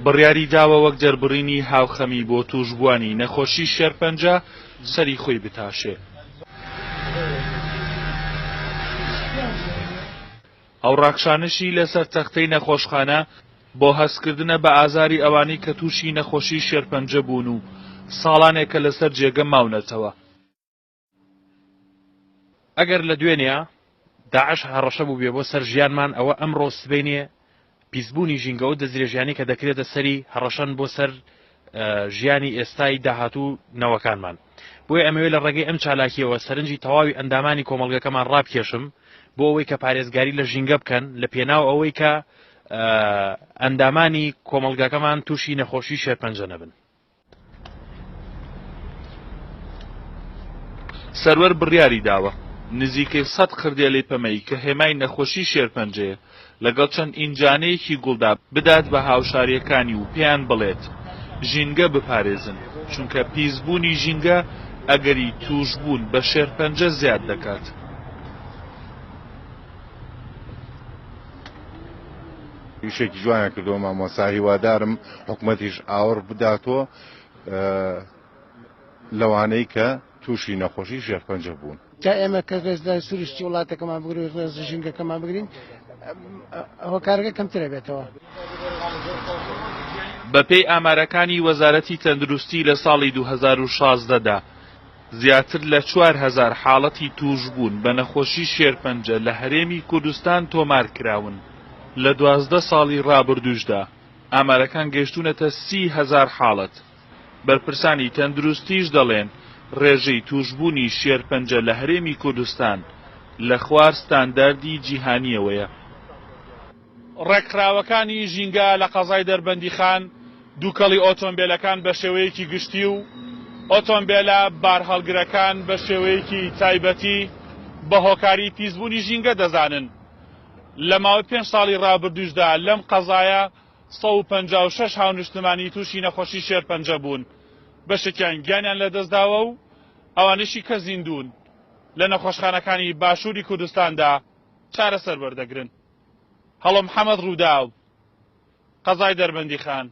بڕیاری داوە وەک دەربڕینی هاوخەمی بۆ توشبوانی نەخۆشی شێرپەنجە سەری خۆی بتاشێ. ئەو ڕاکشانشی لەسەر تەختەی نەخۆشخانە بۆ هەستکردنە بە ئازاری ئەوانەی کە تووشی نەخۆشی شێرپەنجە بوون و ساڵانێکە لەسەر جێگە ماونەتەوە. ئەگەر لە دوێنێ داعش هەڕەشە بوو بێ بۆ سەر ژیانمان ئەوە ئەمڕۆ سبەینێ پیسبوونی ژینگە و دەزیرەژیانی کە دەکرێتە سەری هەڕەشەن بۆ سەر ژیانی ئێستای داهاتوو نەوەکانمان. بۆیە ئەمەوێت لە ڕێگەی ئەم چالاکیەوە سەرنجی تەواوی ئەندامانی کۆمەڵگەکەمان ڕابکێشم بۆ ئەوەی کە پارێزگاری لە ژینگە بکەن لە پێناو ئەوەی کە ئەندامانی کۆمەڵگەکەمان تووشی نەخۆشی شێرپەنجە نەبن. سەروەر بڕیاری داوە نزیکەی 100 خردێڵی پەمەی کە هێمای نەخۆشی شێرپەنجەیە لەگەڵ چەند ئینجانەیەکی گوڵدا بدات بە هاوشاریەکانی و پێیان بڵێت ژینگە بپارێزن، چونکە پیسبوونی ژینگە ئەگەری توشبوون بە شێرپەنجە زیاد دەکات. ویشێکی جوانە کردەوە مامۆستا، هیوادارم حکوومەتیش ئاوەڕ بداتەوە لەوانەی کە تووشی نەخۆشی شێرپەنجە بوون. تا ئێمە کە ڕێزداری سروشتی وڵاتەکەمان بگرین ڕێز ژینگەکەمان بگرین ئەوە کارەکە کەمترە بێتەوە. بەپێی ئامارەکانی وەزارەتی تەندروستی لە ساڵی 2016دا زیاتر لە 4000 حاڵەتی توشبوون بە نەخۆشی شێرپەنجە لە هەرێمی کوردستان تۆمار کراون. لە 12 ساڵی ڕابردووشدا ئامارەکان گەیشتونەتە 30,000 حاڵەت. بەرپرسانی تەندروستیش دەڵێن ڕێژەی توشبوونی شێرپەنجە لە هەرێمی کوردستان لە خوار ستانداردی جیهانیەوەیە. ڕێکخراوەکانی ژینگە لە قەزای دەربەندیخان دووکەڵی ئۆتۆمبیلەکان بە شێوەیەکی گشتی و ئۆتۆمبیلە بارهەڵگرەکان بە شێوەیەکی تایبەتی بە هۆکاری پیسبوونی ژینگە دەزانن. لە ماوەی 5 ساڵی ڕابردووشدا لەم قەزایە 156 هاونیشتمانی تووشی نەخۆشی شێرپەنجە بوون. بەشێکیان گیانیان لەدەستداوە و ئەوانشی کە زیندوون لە نەخۆشخانەکانی باشووری کوردستاندا چارەسەر وەردەگرن. هەڵۆ محەممەد ڕووداو، قەزای دەربەندیخان.